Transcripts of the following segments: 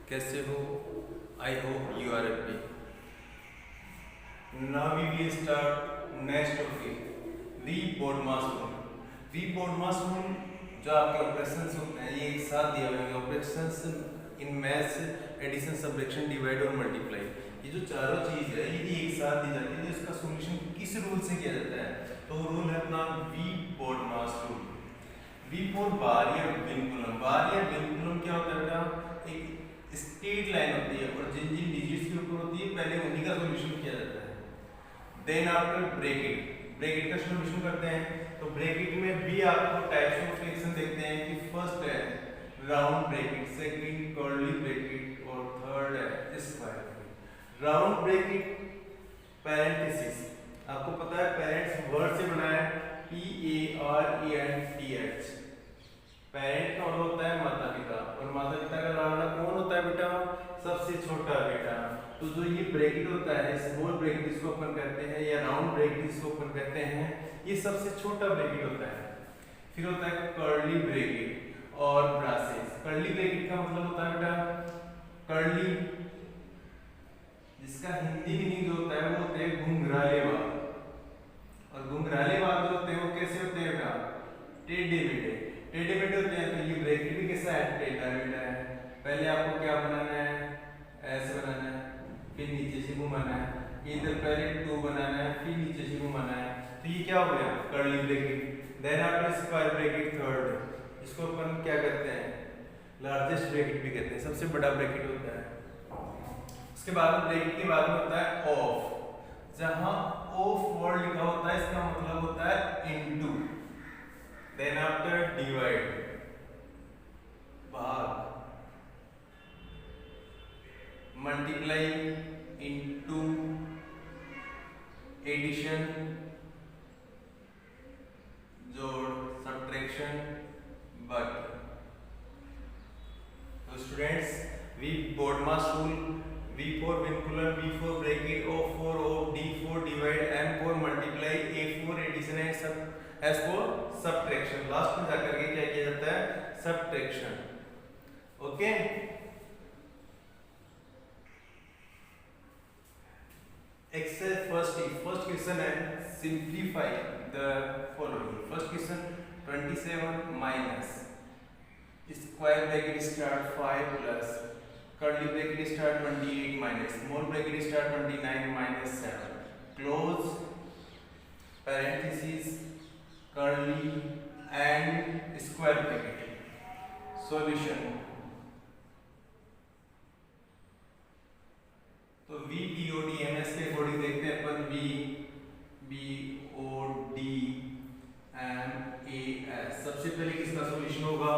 कैसे हो? I hope you are happy. Now we will start next topic we BODMAS rule. We BODMAS rule जो आपके operations होते हैं ये एक साथ दिए हुए हैं। Operations in maths, addition, subtraction, divide और मल्टीप्लाई, ये जो चारों चीज है यदि एक साथ दी जाती है तो इसका सॉल्यूशन किस रूल से किया जाता है? तो रूल है अपना we BODMAS rule. We for bar या विनकुलम। बार या विनकुलम क्या होता है बेटा? एक स्ट्रेट लाइन होती है और जिन जिन डिजिट्स के ऊपर होती है पहले उन्हीं का सॉल्यूशन किया जाता है। देन आफ्टर ब्रैकेट, ब्रैकेट का सॉल्यूशन करते हैं। तो ब्रैकेट में भी आपको टाइप्स ऑफ फ्रैक्शन देखते हैं कि फर्स्ट है round bracket, second curly bracket और थर्ड है स्क्वायर। राउंड ब्रैकेट पैरेंथेसिस, आपको पता है पेरेंट्स वर्ड से बना है PARENTH। पेरेंट का मतलब होता है माता पिता, और माता पिता का नाम कौन होता है बेटा? सबसे छोटा बेटा। तो जो ये ब्रैकेट होता है, स्मॉल ब्रैकेट जिसको अपन कहते हैं या राउंड ब्रैकेट जिसको अपन कहते हैं, ये सबसे छोटा ब्रैकेट होता है। फिर होता है कर्ली ब्रैकेट और ब्रासेस। कर्ली ब्रैकेट का मतलब होता है बेटा कर्ली, जिसका हिंदी मीनिंग जो होता है वो होते हैं घुंघराले बाल। और घुंघराले बाल जो होते हैं वो कैसे होते हैं बेटा? टेढ़े मेढ़े, टेढ़े मेढ़े होते हैं। तो ये ब्रैकेट भी कैसा है? टेढ़ा मेढ़ा है। पहले आपको क्या बनाना है? ऐसे बनाना है, फिर नीचे से घुमाना है। इधर पहले 2 बनाना है, फिर नीचे से घुमाना है। तो ये क्या हो गया? Curly bracket. Then after square bracket third, इसको अपन क्या कहते हैं? लार्जेस्ट ब्रैकेट भी कहते हैं, सबसे बड़ा ब्रैकेट होता है। उसके बाद ब्रैकेट के बाद में होता है ऑफ। जहां ऑफ वर्ड लिखा होता है इसका मतलब होता है इनटू। देन आफ्टर डिवाइड, भाग। मल्टीप्लाई, इनटू, एडिशन, जोड़, सब्ट्रैक्शन, बट। तो students, we BODMAS rule, V for vincular, B for bracket, O for off, D for divide, M for multiply, A for addition and S for subtraction। Last में जाकर के क्या किया जाता है? subtraction। Okay, exercise first question है simplify the following. First question 27 minus square bracket start 5 plus curly bracket start 28 minus small bracket start 29 minus 7 close parenthesis curly end square bracket. Solution, तो V BOD MS के according देखते हैं अपन। V BOD MS, सबसे पहले किसका solution होगा?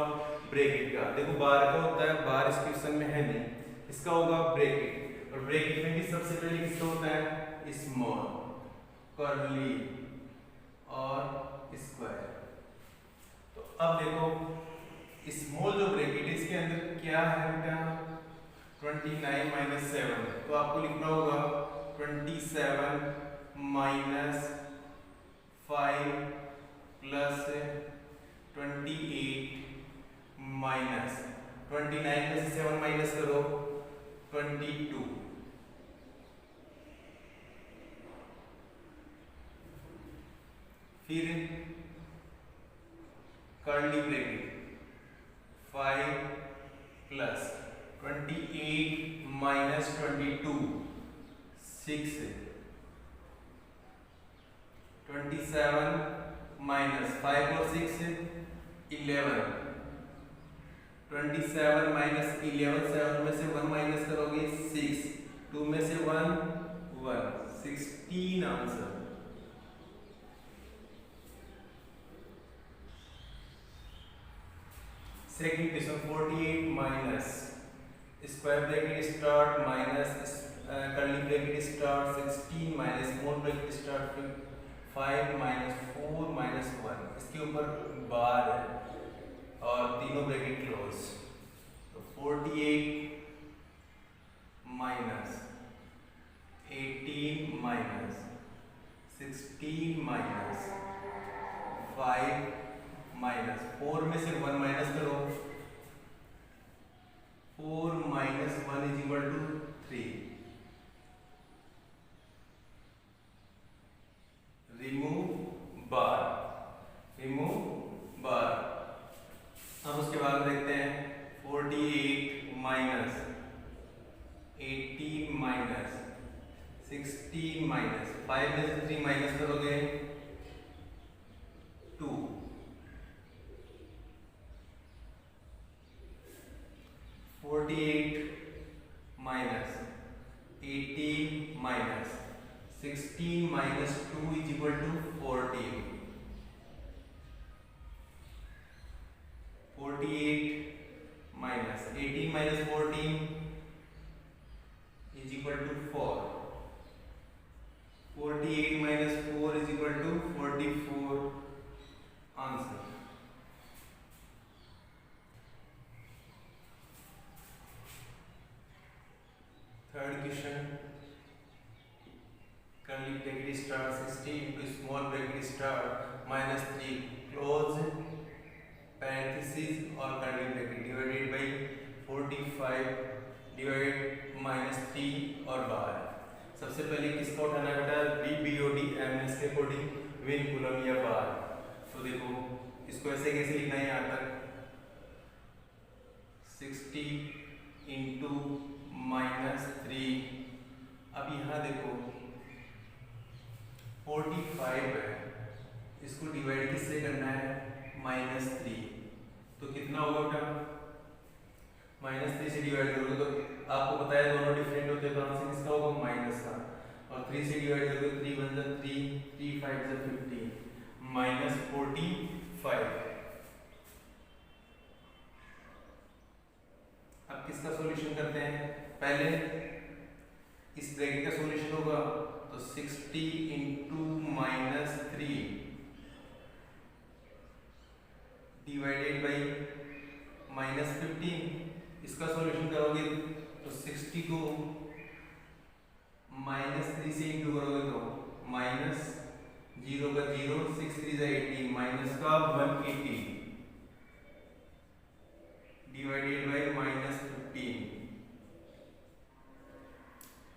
Bracket का। देखो बार का होता है, बार इस क्वेश्चन में है नहीं, इसका होगा ब्रैकेट। और ब्रैकेट में भी सबसे पहले किसका होता है? स्मॉल, कर्ली और स्क्वायर। तो अब देखो स्मॉल जो ब्रैकेट है इसके अंदर क्या है बेटा? 29 माइनस 7। तो आपको लिखना होगा 27 माइनस 5 प्लस 28 माइनस 29 में से 7 माइनस करो 22। फिर curly bracket 5 plus 28 minus 22 6, 27 minus 5 और 6 11, 27 माइनस 11, 7 में से 1 माइनस करोगे 6, 2 में से 1 1, 16 answer. Second question 48 minus square bracket start minus curly bracket start 16 minus small bracket start 5 minus 4 minus 1, इसके ऊपर बार है और तीनों ब्रैकेट क्लोज। तो 48 माइनस 18 माइनस 16 माइनस 5 माइनस 4 में से 1 माइनस करो, 4 माइनस उसके बाद देखते हैं 48 माइनस 18 माइनस 16 माइनस 5 में से 3 माइनस करोगे 2, 48 minus 18 minus 16 minus 2 is equal to 14, 48 minus 18 minus 14 is equal to 4, 48 minus 4 is equal to 44, answer. Third question, curly bracket start 60 into small bracket start minus 3 close parenthesis or curly bracket divided by 45 divided minus 3 और बार। सबसे पहले किसका उठाना बेटा, B B O D M S के according vinculum या bar. तो देखो इसको ऐसे कैसे लिखना है, यहाँ तक 60 इंटू माइनस 3। अब यहाँ देखो 45 है, इसको डिवाइड किससे करना है, -3। तो कितना होगा बेटा, -3 से डिवाइड करोगे तो आपको पता है दोनों डिफरेंट होते हैं, तो आंसर किसका होगा, माइनस का। और 3 से डिवाइड करोगे 3 बन जा 3, 3 5 जा 15, -45। अब किसका सॉल्यूशन करते हैं, पहले इस ब्रैकेट का सॉल्यूशन होगा तो 60 इंटू -3 डिवाइडेड बाई -15। इसका सॉल्यूशन करोगे तो 60 को -3 से इंटू करोगे तो -0 का 0, 6 3 18, माइनस का 180 डिवाइडेड बाई -15।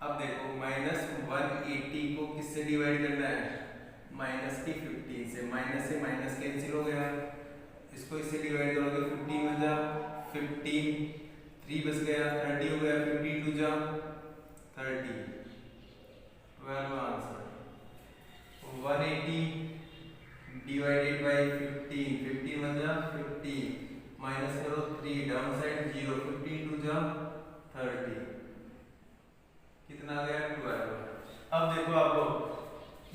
अब देखो -180 को किससे डिवाइड करना है, -15 से। माइनस कैंसिल हो गया, इसको इससे डिवाइड करोगे 15 में जा 15, 3 बच गया 30 हो गया, 52 जा 30, 12 आंसर। 180 डिवाइडेड बाई 15, 15 में जा 15, माइनस करो 3, डाउन साइड 0, 52 जा 30, कितना आ गया 12। अब देखो आप लोग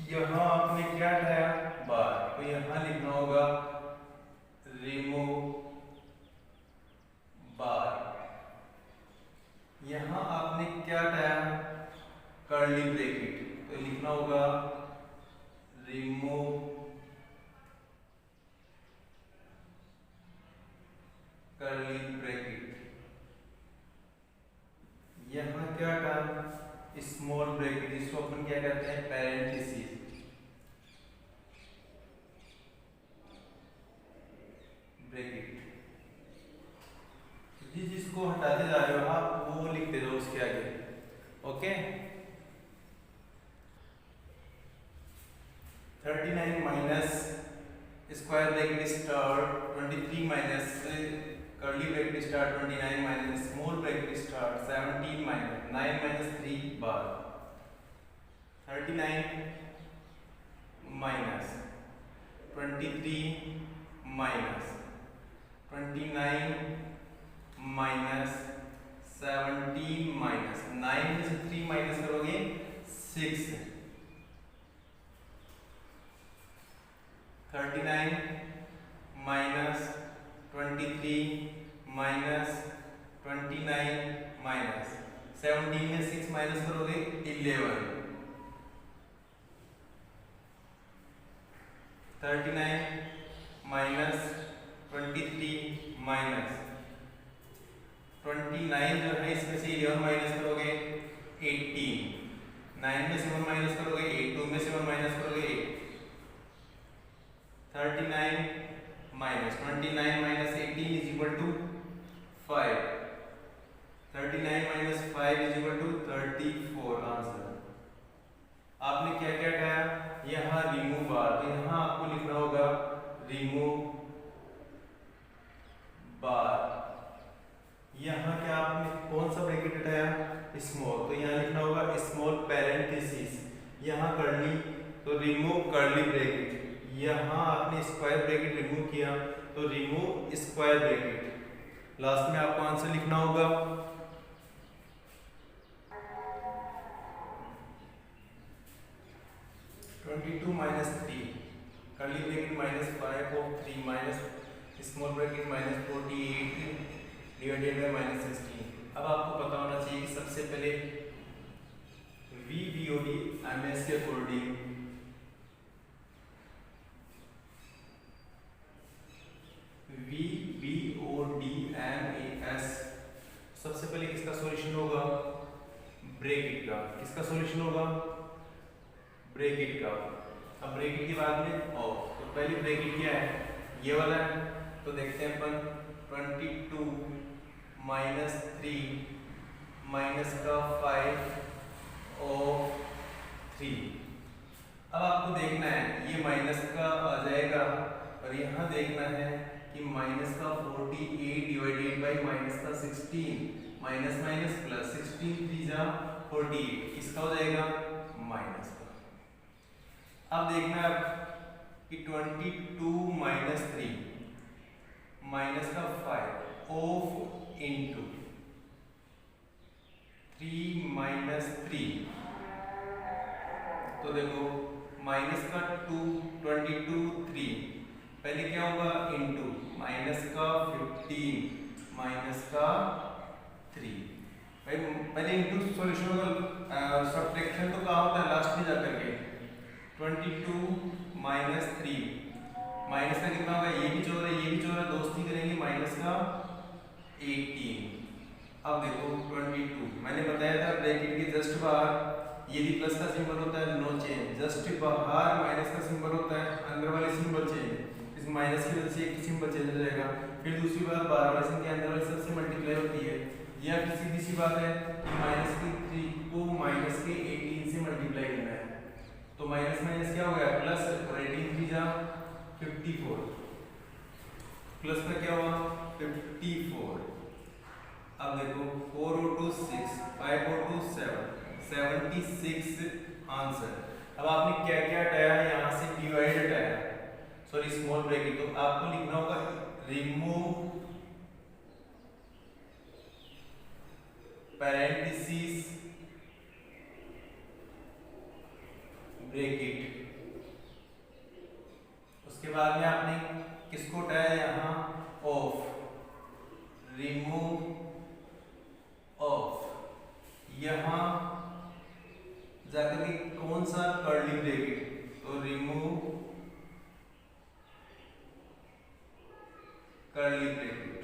यहाँ आपने क्या उठाया, बार, तो यहाँ लिखना होगा रिमूव बार। यहाँ आपने क्या उठाया, कर्ली ब्रैकेट, तो लिखना होगा रिमूव कर्ली ब्रैकेट। यहाँ क्या था, स्मॉल ब्रैकेट, जिसको अपन क्या कहते हैं, पैरेंथेसिस। ब्रैकेट जिसको हटाते जा रहे हो आप वो लिखते जाओ उसके आगे, okay. 39 minus square bracket start 23 minus curly bracket start 29 minus small bracket start 17 minus 9 minus 3 बार। 39 माइनस 23 माइनस 29 माइनस 17 माइनस 9 में से 3 माइनस करोगे 6, 39 माइनस 23 माइनस 29 माइनस 17 में 6 माइनस करोगे 11, 39 माइनस 23 माइनस 29 जो है इसमें से 11 माइनस करोगे 18, 9 में से 1 माइनस करोगे 8, 2 में से 1 माइनस करोगे 8, 39 minus 29 minus 18 is equal to 5, 39 minus 5 is equal to 34 answer. आपने क्या क्या कहा, यहाँ रिमूव बार, तो यहाँ आपको लिखना होगा रिमूव यहाँ क्या आपने कौन सा ब्रैकेट हटाया, स्मॉल, तो यहाँ लिखना होगा स्मॉल पैरेंथेसिस, यहाँ कर्ली, तो रिमूव कर्ली ब्रैकेट, यहाँ आपने स्क्वायर ब्रैकेट रिमूव किया तो रिमूव स्क्वायर ब्रैकेट, लास्ट में आपको आंसर लिखना होगा 22 minus 3 curly bracket minus 5 of 3 minus small bracket minus 48 divided by minus 16। अब आपको पता होना चाहिए कि सबसे पहले VBOD MS के अकॉर्डिंग VBOD MAS सबसे पहले किसका सॉल्यूशन होगा, ब्रैकेट का, किसका सॉल्यूशन होगा, ब्रैकेट का। अब ब्रैकेट के बाद में ऑफ, तो पहली ब्रैकेट क्या है, ये वाला है, तो देखते हैं अपन 22 minus 3 minus का 5 और 3। अब आपको देखना है ये माइनस का आ जाएगा और यहाँ देखना है कि माइनस का 48 डिवाइडेड बाई माइनस का 16, माइनस माइनस प्लस 16 3 जा 48, किसका हो जाएगा, माइनस का। अब देखना है कि 22 माइनस 3 माइनस का 5 ऑफ इंटू 3 माइनस 3, तो देखो माइनस का 2 22 3, पहले क्या होगा इंटू माइनस का 15 माइनस का 3, भाई पहले इंटू सॉल्यूशन होगा, सब्ट्रैक्शन तो कहाँ होता है लास्ट में जाकर के, 22 माइनस 3 माइनस का कितना होगा, ये भी जोड़ है ये भी जोड़ है, दोस्ती करेंगे माइनस का 18। अब देखो 22 मैंने बताया था ब्रैकेट के जस्ट बाहर यदि प्लस का सिंबल होता है नो चेंज, जस्ट बाहर माइनस का सिंबल होता है अंदर वाले सिंबल चेंज, इस माइनस की वजह से एक सिंबल चेंज हो जाएगा। फिर दूसरी बात बाहर वाले सिंबल के अंदर वाले सबसे मल्टीप्लाई होती है, या सीधी सी बात है कि माइनस के 3 को माइनस के 18 से मल्टीप्लाई करना है, तो माइनस माइनस क्या हो गया प्लस, और 18 3 जा 54, प्लस का क्या हुआ 54। अब देखो 4 और 2 6 5 और 2 7 76 आंसर। अब आपने क्या क्या हटाया, यहाँ से डिवाइड हटाया, सॉरी स्मॉल ब्रैकेट, तो आपको लिखना होगा रिमूव पैरेंथेसिस ब्रैकेट, उसके बाद में आपने किसको हटाया, यहाँ ऑफ, रिमूव ऑफ, यहाँ जाकर के कौन सा कर्ली ब्रैकेट, तो remove curly bracket,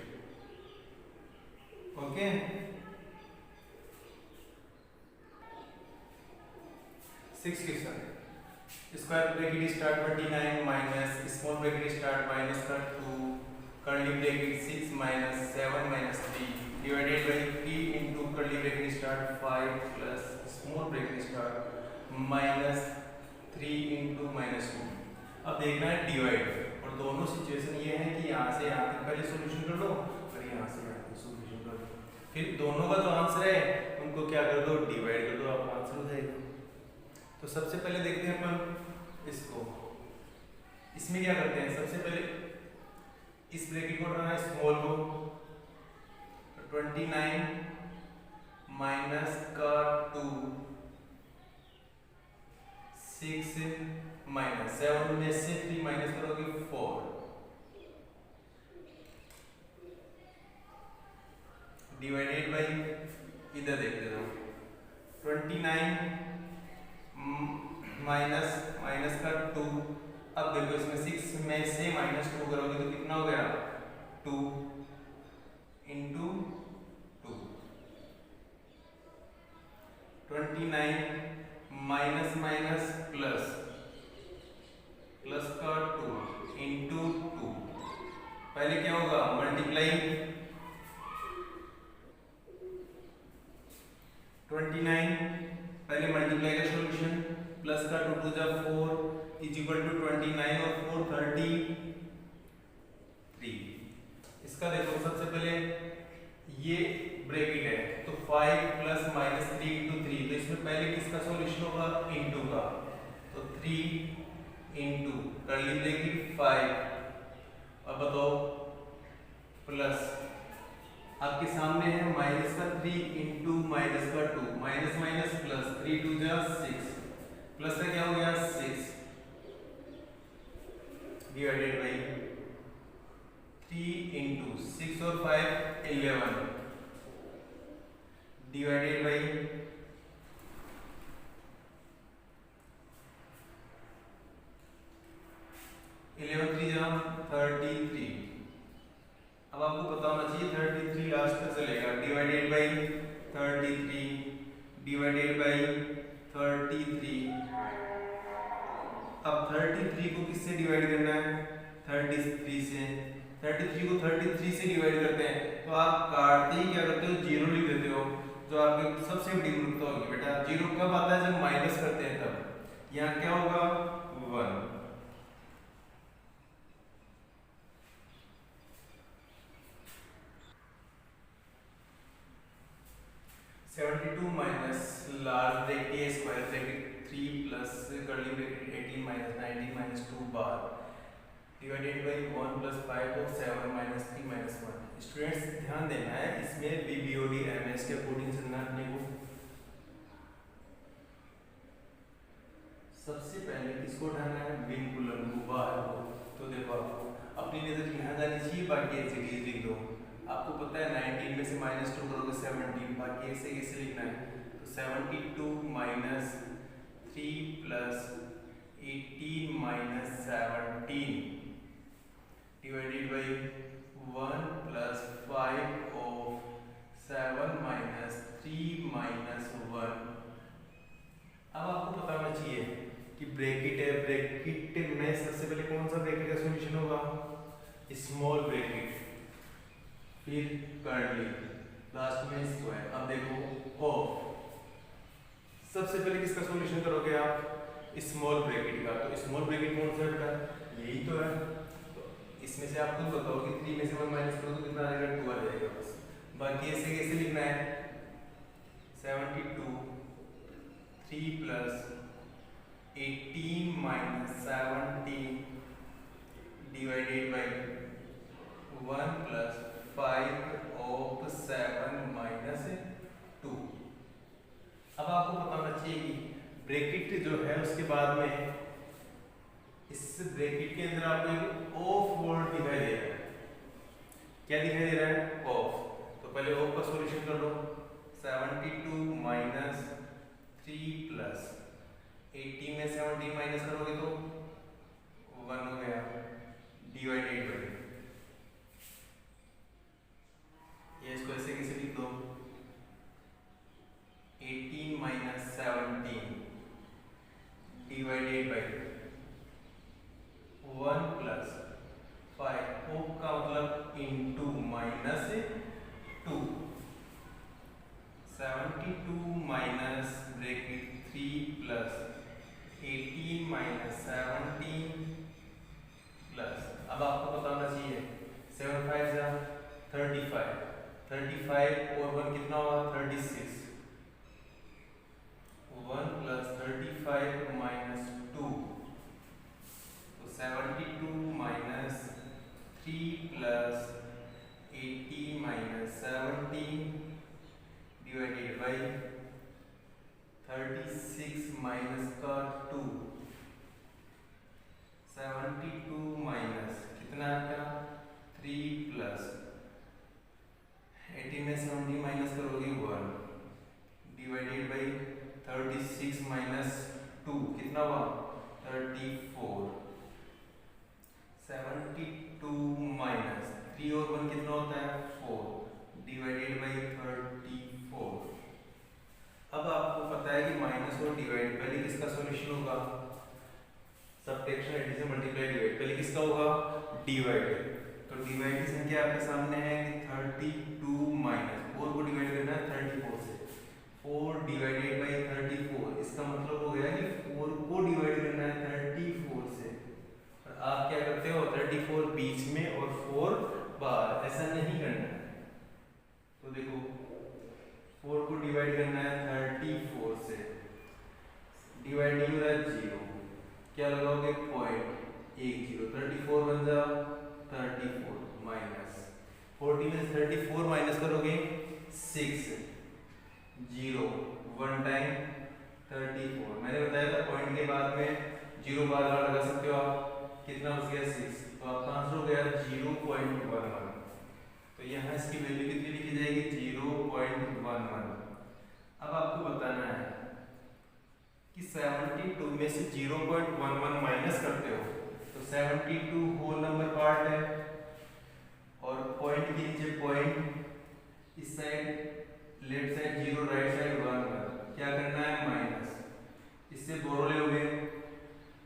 okay. Six question, square bracket start 29 minus small bracket start minus का 2 curly bracket 6 minus 7 minus 3 divided by 3 into curly bracket start 5 plus small bracket start minus 3 into minus 2। अब देखना है divide, और दोनों situation ये है कि यहाँ से यहाँ तक पहले सॉल्यूशन कर लो और यहाँ से यहाँ तक सॉल्यूशन कर लो, फिर दोनों का जो आंसर है उनको क्या कर दो, डिवाइड कर दो, आपका आंसर हो जाएगा। तो सबसे पहले देखते हैं अपन इसको, इसमें क्या करते हैं, सबसे पहले इस ब्रैकेट को उठाना है स्मॉल को, 29 माइनस का 2 6 माइनस 7 में से 3 माइनस करोगे 4 डिवाइडेड बाई, इधर देखते रहो 29 माइनस माइनस का 2, अब देखो इसमें 6 में से माइनस 2 करोगे तो कितना हो गया 2 into 2, 29 minus minus plus, plus का 2 इंटू 2, पहले क्या होगा मल्टीप्लाई, 29 पहले मल्टीप्लाई का सॉल्यूशन, प्लस का 2 2 जा 4 इज इक्वल टू 29 और 4 33। इसका देखो सबसे पहले ये ब्रैकेट है, तो 5 प्लस माइनस 3 इंटू 3, तो इसमें पहले किसका सॉल्यूशन होगा, इंटू का, तो 3 इंटू कर्ली ब्रैकेट 5, अब बताओ प्लस आपके सामने है माइनस का 3 इंटू माइनस का 2, माइनस माइनस प्लस, 3 2 जा 6, प्लस का क्या हो गया 6 डिवाइडेड बाई 3 इंटू 6 और 5 11 डिवाइडेड बाई 11 3 जा 33, अब आपको पता होना चाहिए 33 लास्ट तक चलेगा, डिवाइडेड बाई 33 डिवाइडेड बाई 33, अब 33 को किससे डिवाइड करना है, 33 से, 33 को 33 से डिवाइड करते हैं, तो आप काटते ही क्या करते हो, जीरो लिख देते हो, जो आपकी सबसे बड़ी मूर्खता होगी बेटा। जीरो कब आता है, जब माइनस करते हैं तब, यहाँ क्या होगा 1, 72 minus large bracket A square bracket 3 plus curly bracket 18 minus 19 minus 2 bar divided by 1 plus 5 और 7 माइनस 3 माइनस 1। स्टूडेंट्स ध्यान देना है, इसमें बीबीओडी एमएस के अकॉर्डिंग चलना है अपने को। सबसे पहले किसको उठाना है, विनकुलन को, बार को। तो देखो आपको अपनी नजर यहाँ जानी चाहिए, बाकी ऐसे लिख दो। आपको पता है 19 में से -2 करोगे 17, बाकी ऐसे कैसे लिखना है, तो 72 minus 3 plus 18 minus 17 divided by 1 plus 5 of 7 minus 3 minus 1। अब आपको पता होना चाहिए कि ब्रैकेट है, ब्रैकेट में सबसे पहले कौन सा ब्रैकेट का सॉल्यूशन होगा, स्मॉल ब्रैकेट, फिर कर्ली, लास्ट में स्क्वायर। अब देखो ऑफ, सबसे पहले किसका सॉल्यूशन करोगे आप, स्मॉल ब्रैकेट का, तो स्मॉल ब्रैकेट कौन सा होता है, यही तो है। तो इसमें से आप खुद बताओ कि 3 में से 1 माइनस करो तो कितना आ जाएगा, 2 आ जाएगा बस। बाकी ऐसे कैसे लिखना है, 72 3 plus 18 minus 17 divided by 1 plus 5 of 7 minus 2। अब आपको पता होना चाहिए कि ब्रैकेट जो है उसके बाद में इस ब्रैकेट के अंदर आपको एक ऑफ वर्ड दिखाई दे रहा है। क्या दिखाई दे रहा है, ऑफ। तो पहले ऑफ का सॉल्यूशन कर लो, 72 माइनस 3 प्लस 18 में 17 माइनस करोगे तो 1 हो गया, डिवाइडेड बाई, ये इसको ऐसे कैसे लिख दो, 18 minus 17 divided by 1 plus 5, of का मतलब into minus 2, 72 minus bracket 3 plus 18 minus 17 plus, अब आपको पता होना चाहिए 7 5 जा 35, 35 और 1 कितना हुआ, 36, 1 प्लस 35 माइनस 2, तो 72 minus 3 plus 18 minus 17 divided by 36 minus का 2, 72 माइनस कितना आता, 3 प्लस 18 में 17 माइनस करोगे 1 डिवाइडेड बाई 36 माइनस 2 कितना हुआ, 34, 72 माइनस 3 और 1 कितना होता है, 4 डिवाइडेड बाई 34। अब आपको पता है कि माइनस और डिवाइड, पहले किसका सॉल्यूशन होगा, सब्ट्रैक्शन, एडिशन, मल्टीप्लाई, डिवाइड, पहले किसका होगा, डिवाइड। तो डिवाइड की संख्या आपके सामने है कि 32 माइनस 4 को डिवाइड करना है 34 से, 4 डिवाइडेड बाई 34, इसका मतलब हो गया कि 4 को डिवाइड करना है 34 से। और आप क्या करते हो, 34 बीच में और 4 बाहर, ऐसा नहीं करना है। तो देखो डिवाइड करना है 34 से, डिवाइडिंग हो रहा है 0, क्या लगाओगे 0.10, 34 बन जा 34 माइनस 40 में 34 माइनस करोगे 6, 0 1 टाइम 34। मैंने बताया था पॉइंट के बाद में 0 बार बार लगा सकते हो आप, कितना हो गया 6, तो आपका आंसर हो गया 0.11। तो यहाँ इसकी वैल्यू कितनी लिखी जाएगी 0.11। अब आपको बताना है कि 72 में से 0.11 माइनस करते हो तो 72 होल नंबर पार्ट है, और पॉइंट के नीचे पॉइंट, इस side left side 0, right side 1, क्या करना है माइनस, इससे बोरो लोगे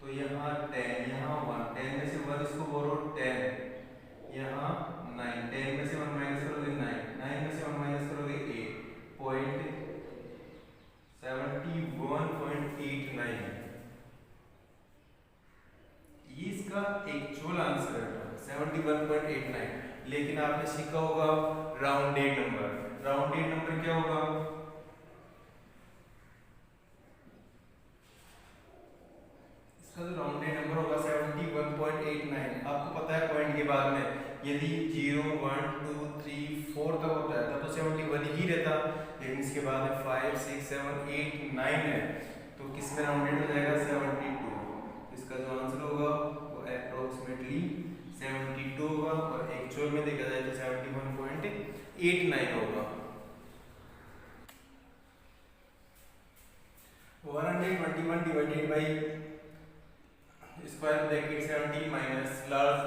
तो यहाँ 10, यहाँ 1, 10 में से 1 इसको बोरो 10, यहाँ 9, 10 में से 1 माइनस करोगे 9, 9 में से 1 माइनस करोगे 8, पॉइंट 71.89। ये इसका एक्चुअल आंसर है 71.89। लेकिन आपने सीखा होगा राउंडेड नंबर। राउंडेड नंबर क्या होगा, इसका जो राउंडेड नंबर होगा 71.89। आपको पता है पॉइंट के बाद में यदि 0 1 2 3 4 तक होता है तब तो 71 ही रहता, लेकिन इसके बाद में 5 6 7 8 9 है तो किस में राउंडेड हो जाएगा 72। इसका जो आंसर होगा वो अप्रोक्सीमेटली 72 होगा, और एक्चुअल में देखा जाए तो 71.89 होगा। 121 divided by square bracket 17 minus large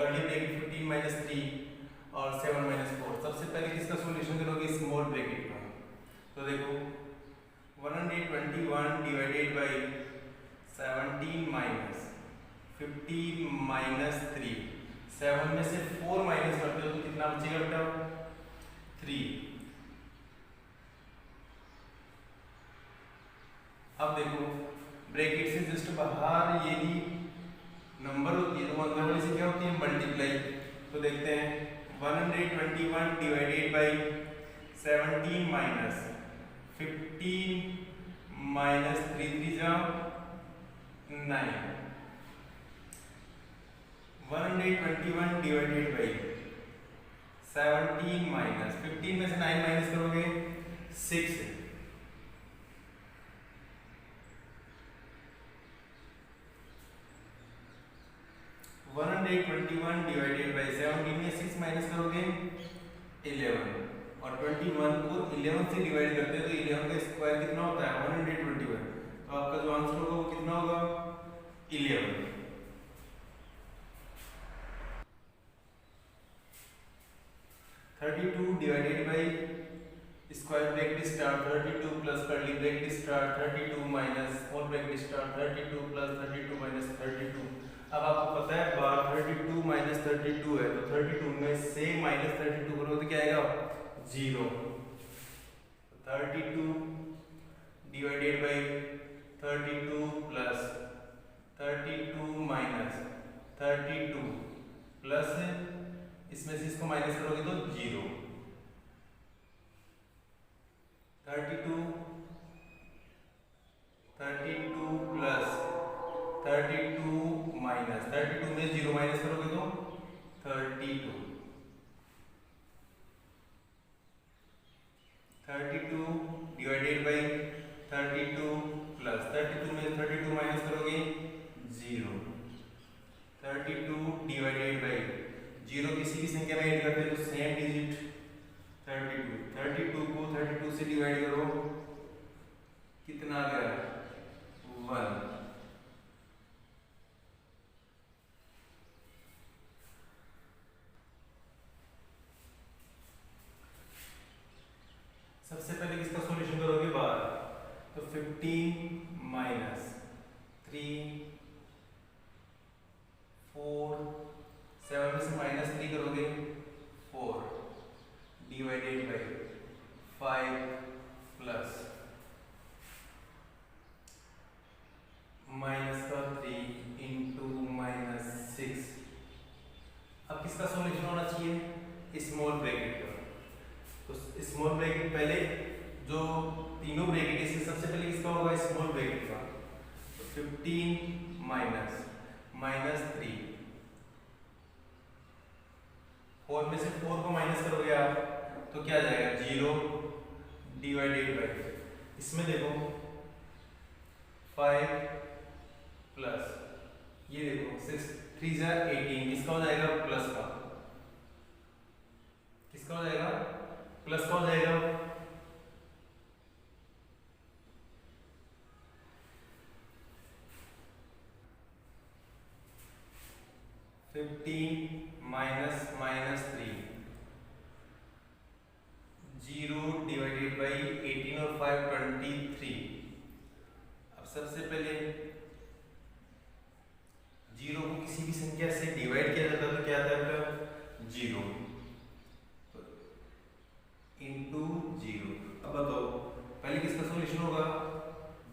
curly bracket 15 minus 3 और 7 माइनस 4। सबसे पहले किसका सॉल्यूशन करोगे स्मॉल ब्रैकेट का। तो देखो 121 डिवाइडेड बाई 17 माइनस 15 माइनस 3, 7 में से 4 माइनस करते हो तो कितना बचेगा बेटा 3। अब देखो ब्रैकेट से जस्ट बाहर यदि नंबर होती है तो नंबर से क्या होती है मल्टीप्लाई। तो देखते हैं 121 डिवाइडेड बाई 17 माइनस 15 माइनस 3 3 जा 9। 121 डिवाइडेड बाई 17 माइनस 15 में से 9 माइनस करोगे 6। 121 डिवाइडेड बाई 17 में 6 माइनस करोगे 11, और 21 को 11 से डिवाइड करते हैं तो 11 का स्क्वायर कितना होता है 121। तो आपका जो आंसर होगा वो कितना होगा 11। (32) divided by square bracket start 32 plus curly bracket start 32 minus small bracket start 32 plus 32 minus 32। अब आपको पता है बार 32 माइनस 32 है तो 32 में से माइनस 32 करो तो क्या आएगा 0। 32 divided by 32 plus 32 minus 32 plus इसमें से इसको माइनस करोगे तो 0। 32 प्लस 32 माइनस 32 में 0 माइनस करोगे तो 32। 32 डिवाइडेड बाई 32 प्लस 32 में 32 माइनस करोगे 0। 32 डिवाइडेड बाई 0 किसी भी संख्या में ऐड करते हैं तो सेम डिजिट 32। 32 को 32 से डिवाइड करो कितना आ गया 1। सबसे पहले किसका सॉल्यूशन करोगे बार, तो 15 माइनस 3 4 7 में से माइनस 3 करोगे 4 डिवाइडेड बाई 5 प्लस माइनस का 3 इंटू माइनस 6। अब किसका सॉल्यूशन होना चाहिए स्मॉल ब्रैकेट का। तो स्मॉल ब्रैकेट पहले जो तीनों ब्रैकेट इससे सबसे पहले किसका होगा, स्मॉल ब्रैकेट का। तो 15 माइनस 3, 4 में से 4 को माइनस करोगे आप तो क्या आ जाएगा 0 डिवाइडेड बाई, इसमें देखो 5 प्लस ये देखो 6 3 जा 18, किसका हो जाएगा प्लस का, किसका हो जाएगा प्लस का हो जाएगा। 15 माइनस 3, 0 डिवाइडेड बाई 18 और 5 23। अब सबसे पहले 0 को किसी भी संख्या से डिवाइड किया जाता है तो क्या आता है आपका 0 इंटू 0। अब बताओ पहले किसका सॉल्यूशन होगा,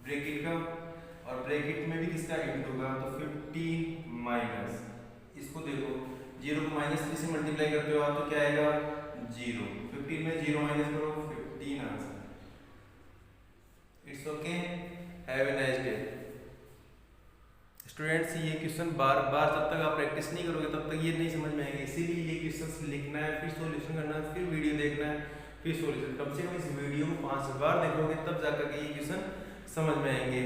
ब्रैकेट का, और ब्रैकेट में भी किसका इंटू होगा, तो 15 माइनस, इसको देखो 0 को -3 से मल्टीप्लाई करते हो आप तो क्या आएगा 0, 15 में 0 माइनस करो 15 answer. It's okay, have a nice day. Students ये क्वेश्चन बार बार जब तक आप प्रैक्टिस नहीं करोगे तब तक ये नहीं समझ में आएंगे, इसीलिए ये क्वेश्चन लिखना है, फिर सॉल्यूशन करना है, फिर वीडियो देखना है, फिर सॉल्यूशन। कम से कम इस वीडियो को 5 बार देखोगे तब जाकर के ये क्वेश्चन समझ में आएंगे।